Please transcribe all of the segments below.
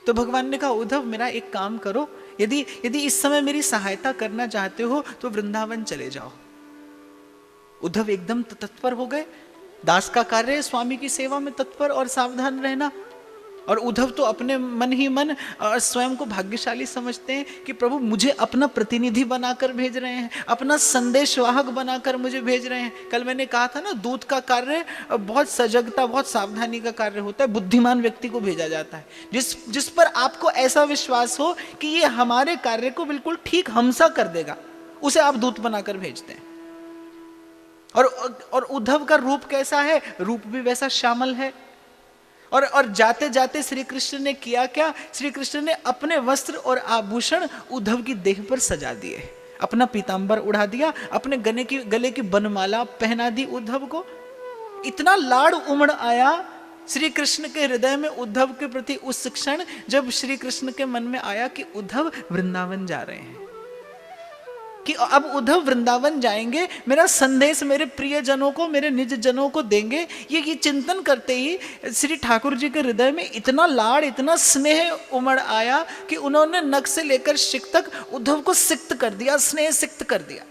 तो भगवान ने कहा उद्धव मेरा एक काम करो, यदि यदि इस समय मेरी सहायता करना चाहते हो तो वृंदावन चले जाओ। उद्धव एकदम तत्पर हो गए। दास का कार्य है स्वामी की सेवा में तत्पर और सावधान रहना। और उद्धव तो अपने मन ही मन स्वयं को भाग्यशाली समझते हैं कि प्रभु मुझे अपना प्रतिनिधि बनाकर भेज रहे हैं, अपना संदेशवाहक बनाकर मुझे भेज रहे हैं। कल मैंने कहा था ना, दूत का कार्य बहुत सजगता, बहुत सावधानी का कार्य होता है। बुद्धिमान व्यक्ति को भेजा जाता है जिस पर आपको ऐसा विश्वास हो कि ये हमारे कार्य को बिल्कुल ठीक हमसा कर देगा, उसे आप दूत बनाकर भेजते हैं। और उद्धव का रूप कैसा है? रूप भी वैसा श्यामल है। और जाते जाते श्री कृष्ण ने किया क्या? श्री कृष्ण ने अपने वस्त्र और आभूषण उद्धव की देह पर सजा दिए, अपना पीतांबर उड़ा दिया, अपने गले की बनमाला पहना दी उद्धव को। इतना लाड़ उमड़ आया श्री कृष्ण के हृदय में उद्धव के प्रति उस क्षण जब श्री कृष्ण के मन में आया कि उद्धव वृंदावन जा रहे हैं, कि अब उद्धव वृंदावन जाएंगे, मेरा संदेश मेरे प्रियजनों को, मेरे निज जनों को देंगे। ये चिंतन करते ही श्री ठाकुर जी के हृदय में इतना लाड़, इतना स्नेह उमड़ आया कि उन्होंने नख से लेकर शिक तक उद्धव को सिक्त कर दिया, स्नेह सिक्त कर दिया,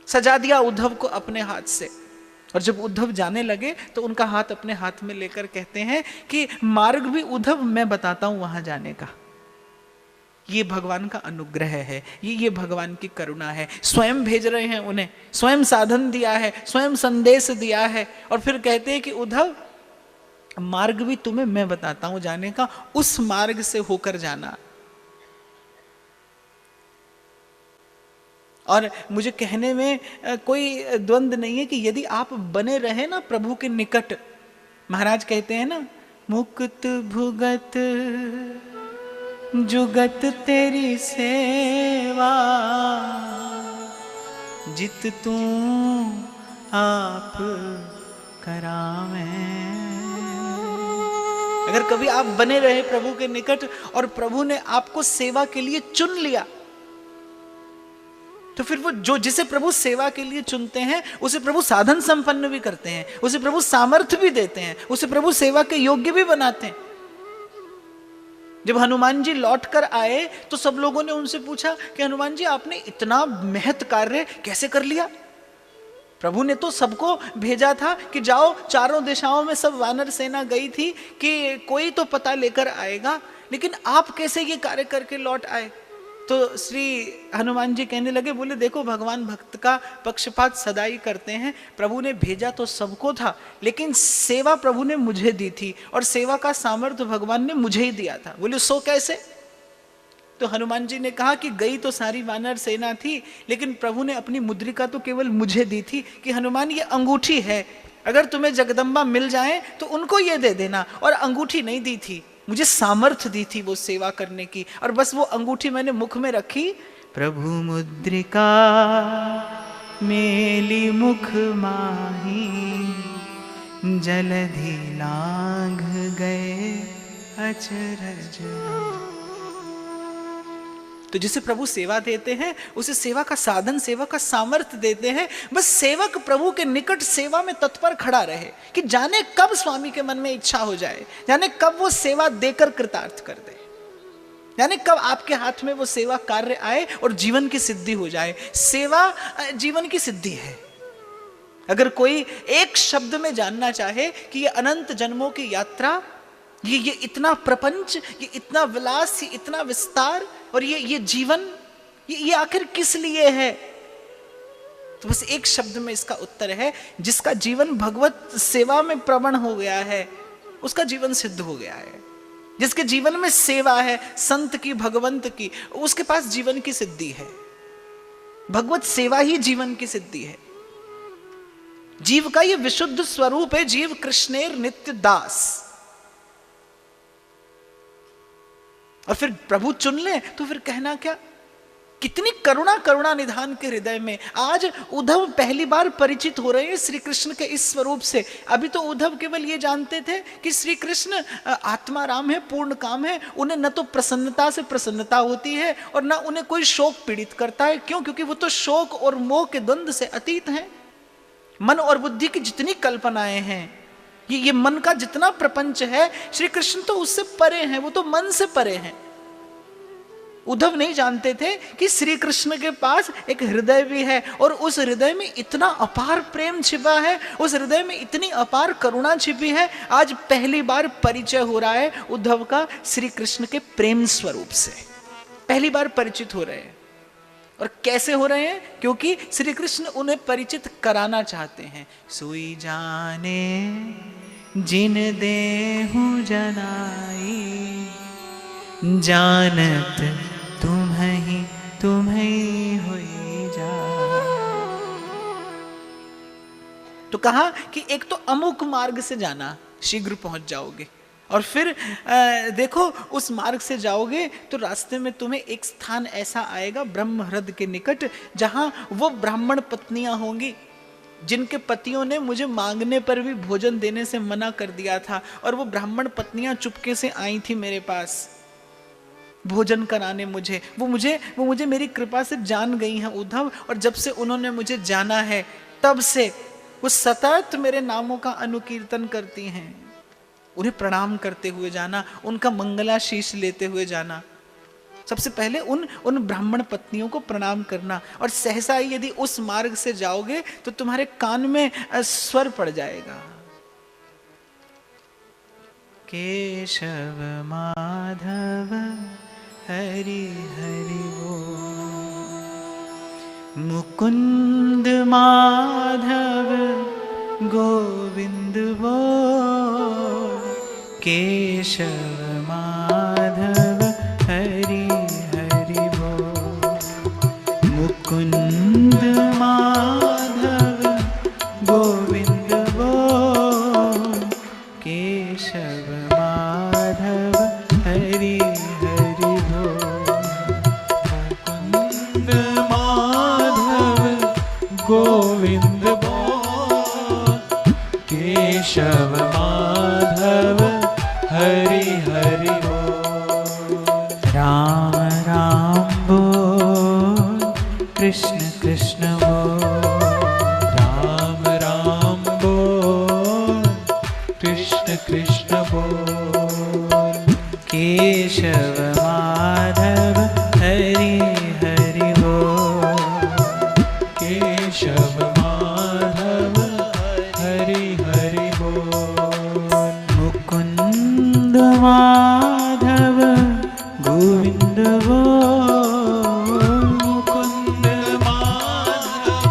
सजा दिया उद्धव को अपने हाथ से। और जब उद्धव जाने लगे तो उनका हाथ अपने हाथ में लेकर कहते हैं कि मार्ग भी उद्धव मैं बताता हूं वहां जाने का। ये भगवान का अनुग्रह है, ये भगवान की करुणा है। स्वयं भेज रहे हैं उन्हें, स्वयं साधन दिया है, स्वयं संदेश दिया है। और फिर कहते हैं कि उद्धव मार्ग भी तुम्हें मैं बताता हूं जाने का, उस मार्ग से होकर जाना। और मुझे कहने में कोई द्वंद नहीं है कि यदि आप बने रहे ना प्रभु के निकट, महाराज कहते हैं ना, मुकुत भुगत जुगत तेरी सेवा, जित तू आप करावे। अगर कभी आप बने रहे प्रभु के निकट और प्रभु ने आपको सेवा के लिए चुन लिया, तो फिर वो जिसे प्रभु सेवा के लिए चुनते हैं उसे प्रभु साधन संपन्न भी करते हैं, उसे प्रभु सामर्थ्य भी देते हैं, उसे प्रभु सेवा के योग्य भी बनाते हैं। जब हनुमान जी लौट कर आए तो सब लोगों ने उनसे पूछा कि हनुमान जी आपने इतना महत् कार्य कैसे कर लिया? प्रभु ने तो सबको भेजा था कि जाओ, चारों दिशाओं में सब वानर सेना गई थी कि कोई तो पता लेकर आएगा, लेकिन आप कैसे ये कार्य करके लौट आए? तो श्री हनुमान जी कहने लगे, बोले देखो भगवान भक्त का पक्षपात सदा ही करते हैं। प्रभु ने भेजा तो सबको था, लेकिन सेवा प्रभु ने मुझे दी थी और सेवा का सामर्थ्य भगवान ने मुझे ही दिया था। बोले सो कैसे? तो हनुमान जी ने कहा कि गई तो सारी वानर सेना थी, लेकिन प्रभु ने अपनी मुद्रिका तो केवल मुझे दी थी कि हनुमान ये अंगूठी है, अगर तुम्हें जगदम्बा मिल जाए तो उनको ये दे देना। और अंगूठी नहीं दी थी, मुझे सामर्थ्य दी थी वो सेवा करने की, और बस वो अंगूठी मैंने मुख में रखी। प्रभु मुद्रिका मेली मुख माही, जलधि लांघ गए अचरज। तो जिसे प्रभु सेवा देते हैं उसे सेवा का साधन, सेवा का सामर्थ्य देते हैं। बस सेवक प्रभु के निकट सेवा में तत्पर खड़ा रहे कि जाने कब स्वामी के मन में इच्छा हो जाए, जाने कब वो सेवा देकर कृतार्थ कर दे, जाने कब आपके हाथ में वो सेवा कार्य आए और जीवन की सिद्धि हो जाए। सेवा जीवन की सिद्धि है। अगर कोई एक शब्द में जानना चाहे कि ये अनंत जन्मों की यात्रा, ये इतना प्रपंच, ये इतना विलास, ये इतना विस्तार और ये जीवन, ये आखिर किस लिए है, तो बस एक शब्द में इसका उत्तर है, जिसका जीवन भगवत सेवा में प्रवण हो गया है उसका जीवन सिद्ध हो गया है। जिसके जीवन में सेवा है संत की, भगवंत की, उसके पास जीवन की सिद्धि है। भगवत सेवा ही जीवन की सिद्धि है। जीव का ये विशुद्ध स्वरूप है, जीव कृष्णेर नित्य दास। और फिर प्रभु चुन ले तो फिर कहना क्या? कितनी करुणा, करुणा निधान के हृदय में। आज उद्धव पहली बार परिचित हो रहे हैं श्री कृष्ण के इस स्वरूप से। अभी तो उद्धव केवल ये जानते थे कि श्री कृष्ण आत्मा राम है, पूर्ण काम है, उन्हें न तो प्रसन्नता से प्रसन्नता होती है और न उन्हें कोई शोक पीड़ित करता है। क्यों? क्योंकि वो तो शोक और मोह के द्वंद्व से अतीत हैं। मन और बुद्धि की जितनी कल्पनाएं हैं ये मन का जितना प्रपंच है, श्री कृष्ण तो उससे परे हैं, वो तो मन से परे हैं। उद्धव नहीं जानते थे कि श्री कृष्ण के पास एक हृदय भी है, और उस हृदय में इतना अपार प्रेम छिपा है, उस हृदय में इतनी अपार करुणा छिपी है। आज पहली बार परिचय हो रहा है उद्धव का श्री कृष्ण के प्रेम स्वरूप से, पहली बार परिचित हो रहे हैं। और कैसे हो रहे हैं? क्योंकि श्री कृष्ण उन्हें परिचित कराना चाहते हैं। सोई जाने जिन देहु जनाई, जानत तुम्हें होई जा। तो कहा कि एक तो अमुक मार्ग से जाना, शीघ्र पहुंच जाओगे, और फिर देखो उस मार्ग से जाओगे तो रास्ते में तुम्हें एक स्थान ऐसा आएगा ब्रह्महृद के निकट, जहां वो ब्राह्मण पत्नियां होंगी जिनके पतियों ने मुझे मांगने पर भी भोजन देने से मना कर दिया था, और वो ब्राह्मण पत्नियां चुपके से आई थी मेरे पास भोजन कराने मुझे। वो मुझे मेरी कृपा से जान गई हैं उद्धव, और जब से उन्होंने मुझे जाना है तब से वो सतत मेरे नामों का अनुकीर्तन करती हैं। उन्हें प्रणाम करते हुए जाना, उनका मंगलाशीष लेते हुए जाना, सबसे पहले उन ब्राह्मण पत्नियों को प्रणाम करना। और सहसा यदि उस मार्ग से जाओगे तो तुम्हारे कान में स्वर पड़ जाएगा, केशव माधव हरि हरि बोल, मुकुंद माधव गोविंद बोल, केशव माधव हरि हरि बोल, मुकुंद माधव गोविंद बोल, केशव माधव हरि हरि बोल, मुकुंद माधव गोविंद बोल, केशव माधव हरि हरि बोल। राम राम बोल, कृष्ण कृष्ण बोल, राम राम बोल, कृष्ण कृष्ण बोल, केशव माधव हरि हरि बोल, केशव माधव हरि हरि बोल, मुकुंद माधव गोविंद बोल, मुकुंद माधव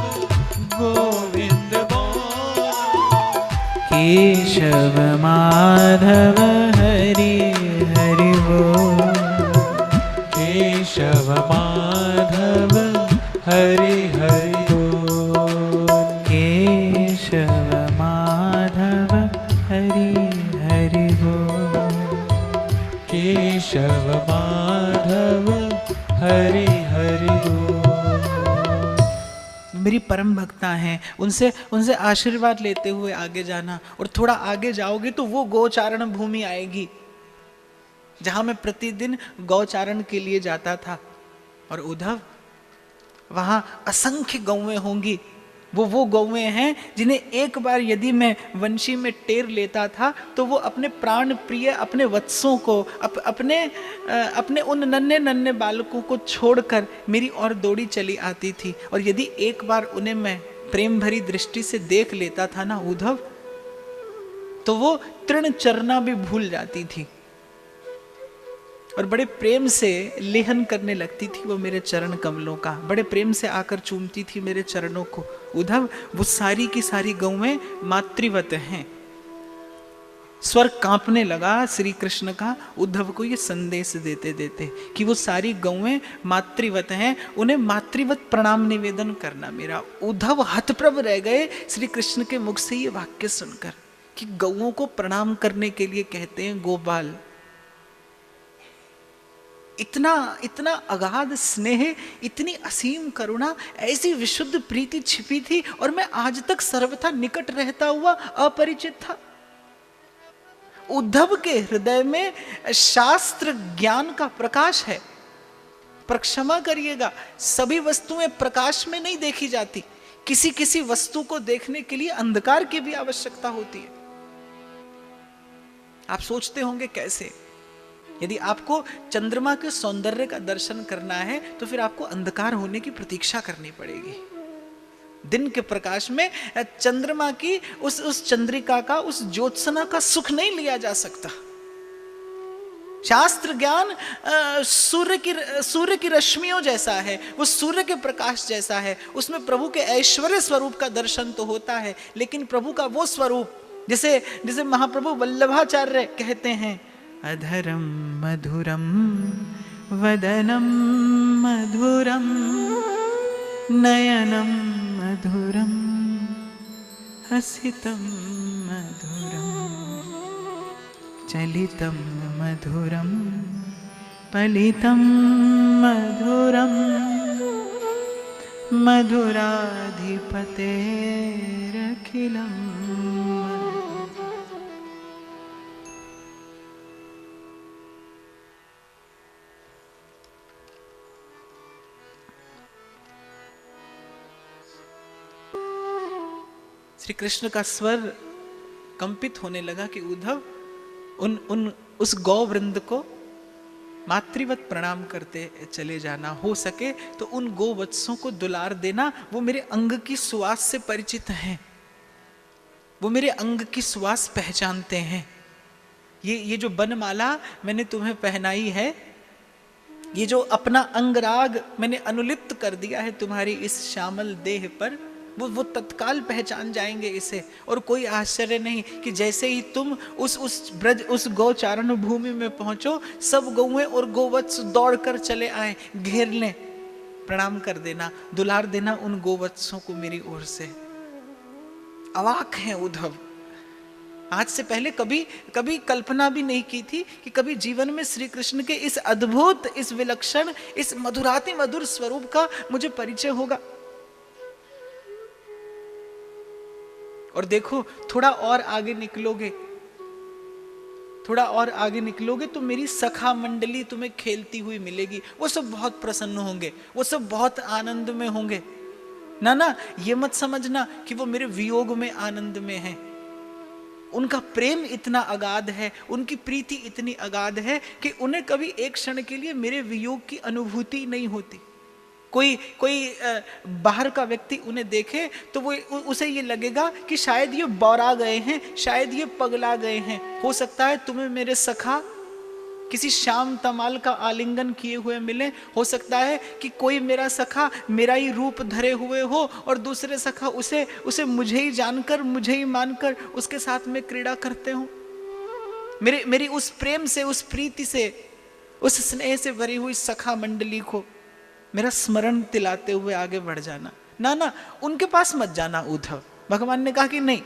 गोविंद बोल, केशव माधव हरि हरि बोल, केशव माधव हरि हरि बोल, केशव माधव हरि हरि बोल, केशव माधव हरि हरि बोल। मेरी परम भक्ता हैं, उनसे आशीर्वाद लेते हुए आगे जाना। और थोड़ा आगे जाओगे तो वो गौचारण भूमि आएगी जहां मैं प्रतिदिन गौचारण के लिए जाता था। और उद्धव, वहां असंख्य गौएं होंगी। वो गौएं हैं जिन्हें एक बार यदि मैं वंशी में टेर लेता था तो वो अपने प्राण प्रिय, अपने वत्सों को, अपने उन नन्हे नन्हे बालकों को छोड़कर मेरी ओर दौड़ी चली आती थी। और यदि एक बार उन्हें मैं प्रेम भरी दृष्टि से देख लेता था ना उद्धव, तो वो तृण चरना भी भूल जाती थी और बड़े प्रेम से लेहन करने लगती थी वो मेरे चरण कमलों का, बड़े प्रेम से आकर चूमती थी मेरे चरणों को। उद्धव, वो सारी की सारी गौएं मातृवत हैं। स्वर कांपने लगा श्री कृष्ण का उद्धव को ये संदेश देते देते कि वो सारी गौएं मातृवत हैं, उन्हें मातृवत प्रणाम निवेदन करना मेरा। उद्धव हतप्रभ रह गए श्री कृष्ण के मुख से ये वाक्य सुनकर कि गौओं को प्रणाम करने के लिए कहते हैं गोपाल। इतना अगाध स्नेह, इतनी असीम करुणा, ऐसी विशुद्ध प्रीति छिपी थी और मैं आज तक सर्वथा निकट रहता हुआ अपरिचित था। उद्धव के हृदय में शास्त्र ज्ञान का प्रकाश है। पर क्षमा करिएगा, सभी वस्तुएं प्रकाश में नहीं देखी जाती। किसी किसी वस्तु को देखने के लिए अंधकार की भी आवश्यकता होती है। आप सोचते होंगे कैसे? यदि आपको चंद्रमा के सौंदर्य का दर्शन करना है तो फिर आपको अंधकार होने की प्रतीक्षा करनी पड़ेगी। दिन के प्रकाश में चंद्रमा की उस चंद्रिका का, उस ज्योत्सना का सुख नहीं लिया जा सकता। शास्त्र ज्ञान सूर्य की रश्मियों जैसा है, वो सूर्य के प्रकाश जैसा है। उसमें प्रभु के ऐश्वर्य स्वरूप का दर्शन तो होता है, लेकिन प्रभु का वो स्वरूप जिसे महाप्रभु वल्लभाचार्य कहते हैं, अधरम मधुरम वदनम मधुरम नयनम मधुरम हसितम मधुरम चलितम मधुरम पलितम मधुरम मधुराधिपतेरखिलम। श्री कृष्ण का स्वर कंपित होने लगा कि उद्धव उस गौ वृंद को मातृवत प्रणाम करते चले जाना, हो सके तो उन गोवत्सों को दुलार देना। वो मेरे अंग की सुवास से परिचित हैं, वो मेरे अंग की सुवास पहचानते हैं। ये जो बनमाला मैंने तुम्हें पहनाई है, ये जो अपना अंगराग मैंने अनुलिप्त कर दिया है तुम्हारी इस श्यामल देह पर, वो तत्काल पहचान जाएंगे इसे। और कोई आश्चर्य नहीं कि जैसे ही तुम उस गौचारण भूमि में पहुंचो, सब गौएं और गोवत्स दौड़कर चले आए, घेर लें, प्रणाम कर देना, दुलार देना उन गोवत्सों को मेरी ओर से। अवाक हैं उद्धव, आज से पहले कभी कल्पना भी नहीं की थी कि कभी जीवन में श्री कृष्ण के इस अद्भुत, इस विलक्षण, इस मधुराति मधुर स्वरूप का मुझे परिचय होगा। और देखो, थोड़ा और आगे निकलोगे तो मेरी सखा मंडली तुम्हें खेलती हुई मिलेगी। वो सब बहुत प्रसन्न होंगे, वो सब बहुत आनंद में होंगे। ना, ये मत समझना कि वो मेरे वियोग में आनंद में हैं। उनका प्रेम इतना अगाध है, उनकी प्रीति इतनी अगाध है कि उन्हें कभी एक क्षण के लिए मेरे वियोग की अनुभूति नहीं होती। कोई बाहर का व्यक्ति उन्हें देखे तो उसे ये लगेगा कि शायद ये बौरा गए हैं, शायद ये पगला गए हैं। हो सकता है तुम्हें मेरे सखा किसी श्याम तमाल का आलिंगन किए हुए मिले। हो सकता है कि कोई मेरा सखा मेरा ही रूप धरे हुए हो और दूसरे सखा उसे मुझे ही जानकर, मुझे ही मानकर उसके साथ में क्रीड़ा करते हो। मेरी उस प्रेम से, उस प्रीति से, उस स्नेह से भरी हुई सखा मंडली को मेरा स्मरण दिलाते हुए आगे बढ़ जाना। ना, उनके पास मत जाना उद्धव। भगवान ने कहा कि नहीं,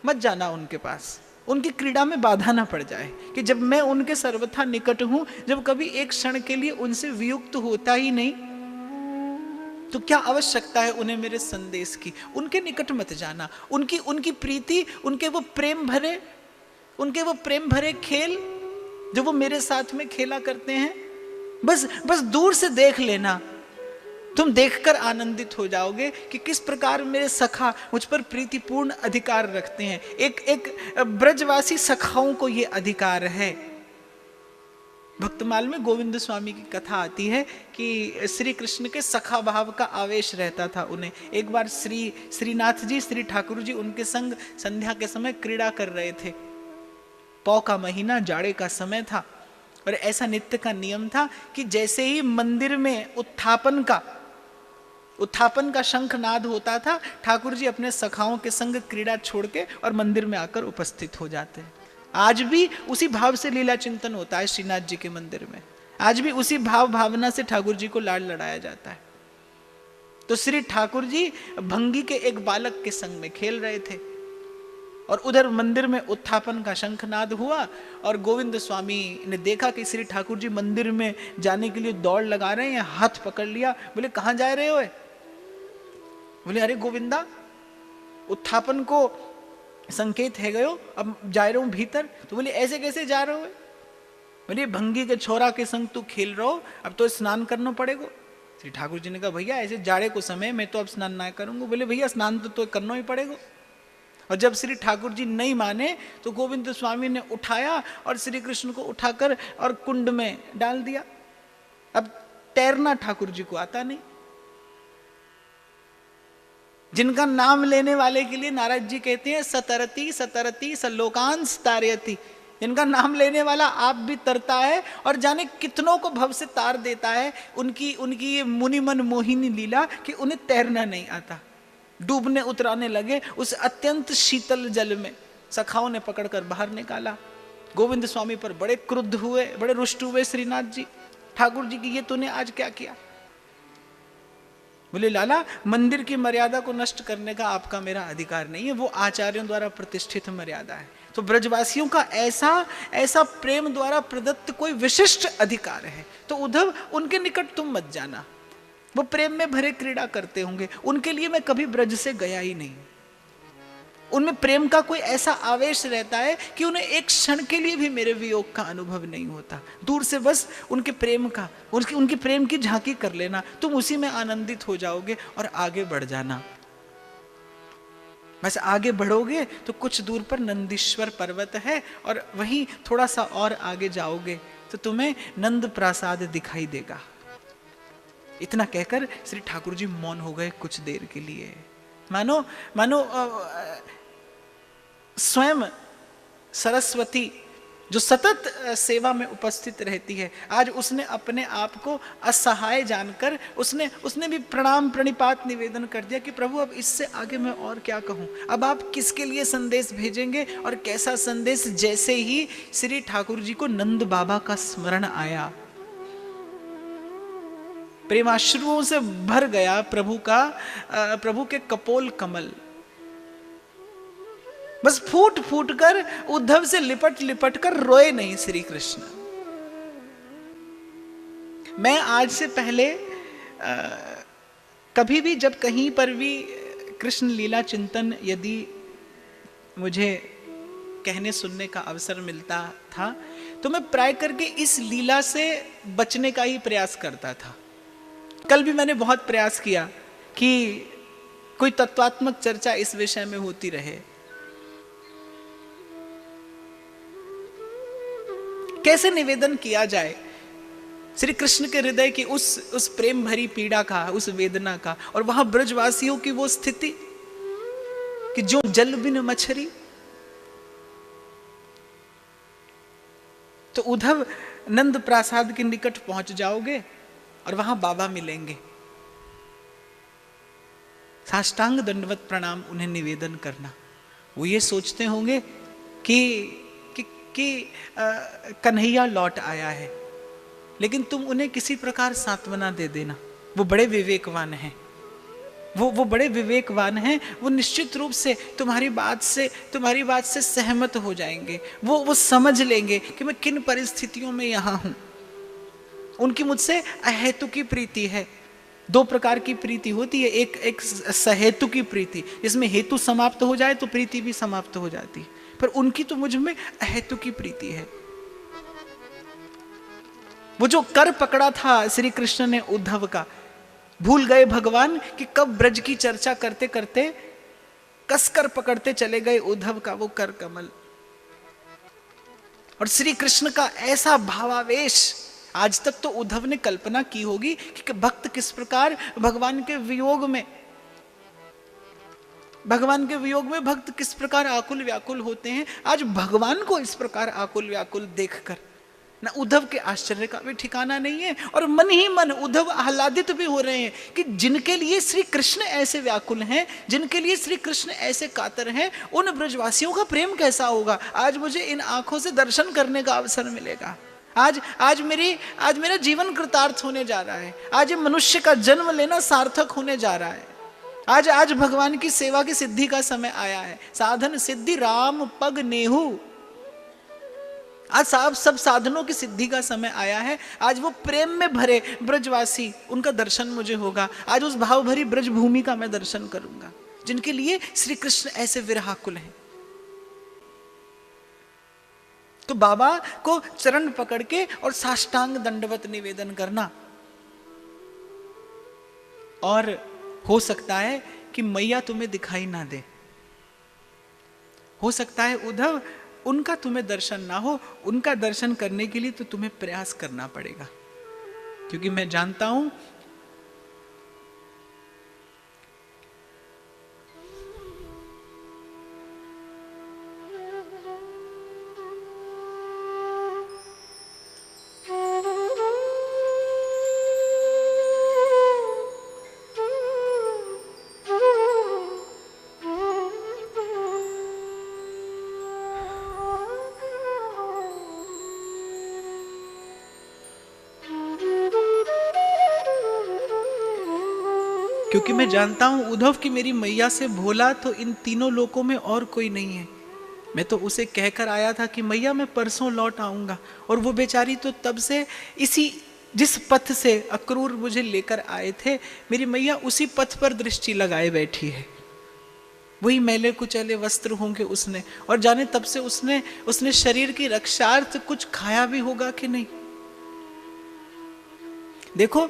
मत जाना उनके पास, उनकी क्रीड़ा में बाधा ना पड़ जाए कि जब मैं उनके सर्वथा निकट हूं, जब कभी एक क्षण के लिए उनसे वियुक्त होता ही नहीं, तो क्या आवश्यकता है उन्हें मेरे संदेश की। उनके निकट मत जाना। उनकी प्रीति, उनके वो प्रेम भरे खेल जो वो मेरे साथ में खेला करते हैं, बस दूर से देख लेना। तुम देखकर आनंदित हो जाओगे कि किस प्रकार मेरे सखा मुझ पर प्रीतिपूर्ण अधिकार रखते हैं। एक ब्रजवासी सखाओं को ये अधिकार है। भक्तमाल में गोविंद स्वामी की कथा आती है कि श्री कृष्ण के सखा भाव का आवेश रहता था उन्हें। एक बार श्रीनाथ जी, श्री ठाकुर जी उनके संग संध्या के समय क्रीड़ा कर रहे थे। पौ का महीना, जाड़े का समय था, और ऐसा नित्य का नियम था कि जैसे ही मंदिर में उत्थापन का शंखनाद होता था, ठाकुर जी अपने सखाओं के संग क्रीड़ा छोड़ के और मंदिर में आकर उपस्थित हो जाते हैं। आज भी उसी भाव से लीला चिंतन होता है श्रीनाथ जी के मंदिर में। आज भी उसी भावना से ठाकुर जी को लाड़ लड़ाया जाता है। तो श्री ठाकुर जी भंगी के एक बालक के संग में खेल रहे थे और उधर मंदिर में उत्थापन का शंखनाद हुआ और गोविंद स्वामी ने देखा कि श्री ठाकुर जी मंदिर में जाने के लिए दौड़ लगा रहे हैं। हाथ पकड़ लिया, बोले कहाँ जा रहे हो? बोले अरे गोविंदा, उत्थापन को संकेत है गयो, अब जा रहा हूं भीतर। तो बोले ऐसे कैसे जा रहे हो? बोले भंगी के छोरा के संग तू खेल रहो, अब तो स्नान करना पड़ेगा। श्री ठाकुर जी ने कहा भैया ऐसे जाड़े को समय मैं तो अब स्नान ना करूंगा। बोले भैया स्नान तो करना ही पड़ेगा। और जब श्री ठाकुर जी नहीं माने तो गोविंद स्वामी ने उठाया और श्री कृष्ण को उठाकर और कुंड में डाल दिया। अब तैरना ठाकुर जी को आता नहीं। जिनका नाम लेने वाले के लिए नारद जी कहते हैं सतरती सतरती सलोकांश तारयति, जिनका नाम लेने वाला आप भी तरता है और जाने कितनों को भव से तार देता है। उनकी ये मुनि मन मोहिनी लीला कि उन्हें तैरना नहीं आता। डूबने उतराने लगे उस अत्यंत शीतल जल में, सखाओं ने पकड़कर बाहर निकाला। गोविंद स्वामी पर बड़े क्रुद्ध हुए, बड़े रुष्ट हुए श्रीनाथ जी। ठाकुर जी की ये तूने आज क्या किया? बोले लाला, मंदिर की मर्यादा को नष्ट करने का आपका मेरा अधिकार नहीं है, वो आचार्यों द्वारा प्रतिष्ठित मर्यादा है। तो ब्रजवासियों का ऐसा प्रेम द्वारा प्रदत्त कोई विशिष्ट अधिकार है, तो उद्धव उनके निकट तुम मत जाना। वो प्रेम में भरे क्रीड़ा करते होंगे, उनके लिए मैं कभी ब्रज से गया ही नहीं। उनमें प्रेम का कोई ऐसा आवेश रहता है कि उन्हें एक क्षण के लिए भी मेरे वियोग का अनुभव नहीं होता। दूर से बस उनके प्रेम का, उनकी प्रेम की झांकी कर लेना, तुम उसी में आनंदित हो जाओगे और आगे बढ़ जाना। बस आगे बढ़ोगे तो कुछ दूर पर नंदीश्वर पर्वत है और वहीं थोड़ा सा और आगे जाओगे तो तुम्हें नंद प्रासाद दिखाई देगा। इतना कहकर श्री ठाकुर जी मौन हो गए कुछ देर के लिए। मानो स्वयं सरस्वती जो सतत सेवा में उपस्थित रहती है, आज उसने अपने आप को असहाय जानकर उसने भी प्रणाम प्रणिपात निवेदन कर दिया कि प्रभु अब इससे आगे मैं और क्या कहूं, अब आप किसके लिए संदेश भेजेंगे और कैसा संदेश। जैसे ही श्री ठाकुर जी को नंद बाबा का स्मरण आया, प्रेमाश्रुओं से भर गया प्रभु के कपोल कमल। बस फूट फूट कर उद्धव से लिपट कर रोए नहीं श्री कृष्ण। मैं आज से पहले कभी भी जब कहीं पर भी कृष्ण लीला चिंतन यदि मुझे कहने सुनने का अवसर मिलता था तो मैं प्राय करके इस लीला से बचने का ही प्रयास करता था। कल भी मैंने बहुत प्रयास किया कि कोई तत्वात्मक चर्चा इस विषय में होती रहे। कैसे निवेदन किया जाए श्री कृष्ण के हृदय की उस प्रेम भरी पीड़ा का, उस वेदना का, और वहां ब्रजवासियों की वो स्थिति कि जो जल बिन मछरी। तो उद्धव नंद प्रासाद के निकट पहुंच जाओगे और वहां बाबा मिलेंगे। साष्टांग दंडवत प्रणाम उन्हें निवेदन करना। वो ये सोचते होंगे कि कन्हैया लौट आया है, लेकिन तुम उन्हें किसी प्रकार सांत्वना दे देना। वो बड़े विवेकवान हैं, वो बड़े विवेकवान हैं। वो निश्चित रूप से तुम्हारी बात से सहमत हो जाएंगे। वो समझ लेंगे कि मैं किन परिस्थितियों में यहां हूं। उनकी मुझसे अहेतु की प्रीति है। दो प्रकार की प्रीति होती है, एक सहेतु की प्रीति, जिसमें हेतु समाप्त हो जाए तो प्रीति भी समाप्त हो जाती है, पर उनकी तो मुझ में अहेतु की प्रीति है। वो जो कर पकड़ा था श्री कृष्ण ने उद्धव का, भूल गए भगवान कि कब ब्रज की चर्चा करते करते कसकर पकड़ते चले गए उद्धव का वो कर कमल। और श्री कृष्ण का ऐसा भावावेश, आज तक तो उद्धव ने कल्पना की होगी कि भक्त किस प्रकार भगवान के वियोग में भक्त किस प्रकार आकुल व्याकुल होते हैं। आज भगवान को इस प्रकार आकुल व्याकुल देखकर ना उद्धव के आश्चर्य का भी ठिकाना नहीं है, और मन ही मन उद्धव आह्लादित भी हो रहे हैं कि जिनके लिए श्री कृष्ण ऐसे व्याकुल हैं, जिनके लिए श्री कृष्ण ऐसे कातर हैं, उन ब्रजवासियों का प्रेम कैसा होगा। आज मुझे इन आंखों से दर्शन करने का अवसर मिलेगा। आज मेरा जीवन कृतार्थ होने जा रहा है। आज मनुष्य का जन्म लेना सार्थक होने जा रहा है। आज भगवान की सेवा की सिद्धि का समय आया है। साधन सिद्धि राम पग नेहू। आज सब साधनों की सिद्धि का समय आया है। आज वो प्रेम में भरे ब्रजवासी, उनका दर्शन मुझे होगा। आज उस भाव भरी ब्रज भूमि का मैं दर्शन करूंगा, जिनके लिए श्री कृष्ण ऐसे विरहाकुल हैं। तो बाबा को चरण पकड़ के और साष्टांग दंडवत निवेदन करना। और हो सकता है कि मैया तुम्हें दिखाई ना दे, हो सकता है उद्धव उनका तुम्हें दर्शन ना हो, उनका दर्शन करने के लिए तो तुम्हें प्रयास करना पड़ेगा, क्योंकि मैं जानता हूं क्योंकि मैं जानता हूं उद्धव की मेरी मैया से भोला तो इन तीनों लोकों में और कोई नहीं है। मैं तो उसे कहकर आया था कि मैया मैं परसों लौट आऊंगा, और वो बेचारी तो तब से इसी जिस पथ से अक्रूर मुझे लेकर आए थे, मेरी मैया उसी पथ पर दृष्टि लगाए बैठी है। वही मैले कुचले वस्त्र होंगे उसने, और जाने तब से उसने शरीर की रक्षार्थ कुछ खाया भी होगा कि नहीं। देखो,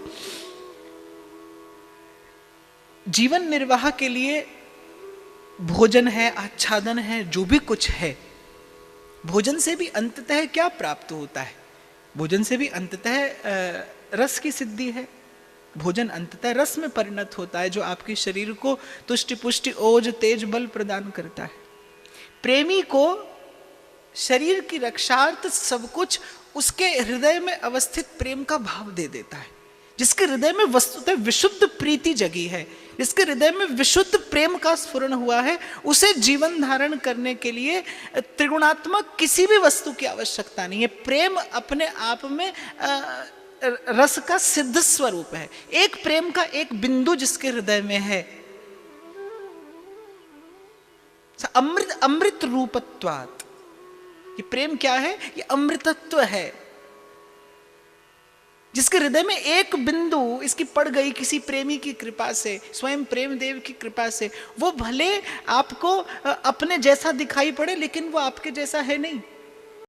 जीवन निर्वाह के लिए भोजन है, आच्छादन है, जो भी कुछ है, भोजन से भी अंततः क्या प्राप्त होता है? भोजन से भी अंततः रस की सिद्धि है। भोजन अंततः रस में परिणत होता है, जो आपके शरीर को तुष्टि पुष्टि ओज तेज बल प्रदान करता है। प्रेमी को शरीर की रक्षार्थ सब कुछ उसके हृदय में अवस्थित प्रेम का भाव दे देता है। जिसके हृदय में वस्तुतः विशुद्ध प्रीति जगी है, जिसके हृदय में विशुद्ध प्रेम का स्फुरण हुआ है, उसे जीवन धारण करने के लिए त्रिगुणात्मक किसी भी वस्तु की आवश्यकता नहीं है। प्रेम अपने आप में रस का सिद्ध स्वरूप है। एक प्रेम का एक बिंदु जिसके हृदय में है, अमृत रूपत्वात्। ये प्रेम क्या है? ये अमृतत्व है। जिसके हृदय में एक बिंदु इसकी पड़ गई किसी प्रेमी की कृपा से, स्वयं प्रेम देव की कृपा से, वो भले आपको अपने जैसा दिखाई पड़े, लेकिन वो आपके जैसा है नहीं।